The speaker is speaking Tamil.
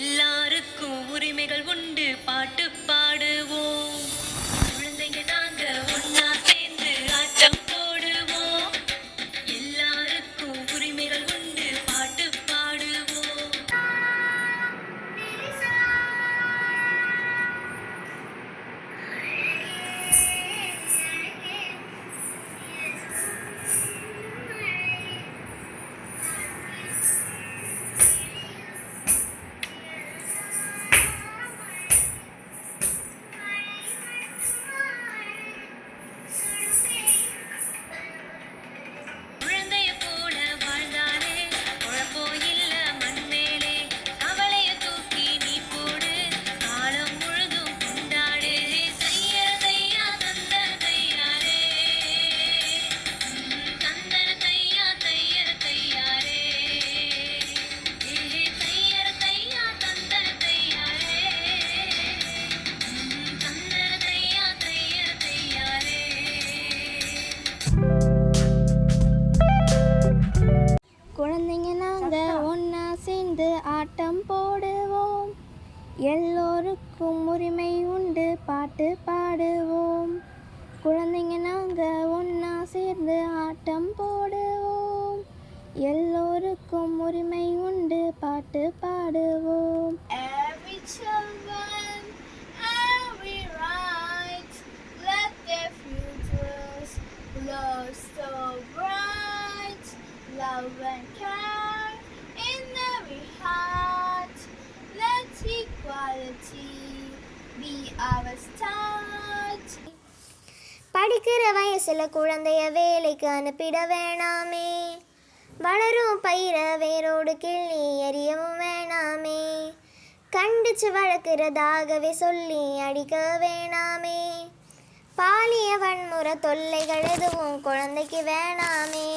எல்லாருக்கும் உரிமைகள் உண்டு, பாட்டு பாடுவோம். குழந்தைங்க நாங்க ஒன்னா சேர்ந்து ஆட்டம் போடுவோம். எல்லாருக்கும் உரிமைகள் உண்டு, பாட்டு பாடுவோம். குழந்தைங்க நாங்கள் ஒன்றா சேர்ந்து ஆட்டம் போடுவோம். எல்லோருக்கும் உரிமை உண்டு, பாட்டு பாடுவோம். குழந்தைங்க நாங்கள் ஒன்றா சேர்ந்து ஆட்டம் போடுவோம். எல்லோருக்கும் உரிமை உண்டு, பாட்டு பாடுவோம். Every children, every right, let their futures glow so bright. Love and care in every heart. Let equality be our start. படிக்கிற வயசுல குழந்தைய வேலைக்கு அனுப்பிட வேணாமே. வளரும் பயிர வேரோடு கிள்ளி எறியவும் வேணாமே. கண்டிச்சு வளர்க்கிறதாகவே சொல்லி அடிக்க வேணாமே. பாலிய வன்முறை தொல்லைகள் எதுவும் குழந்தைக்கு வேணாமே.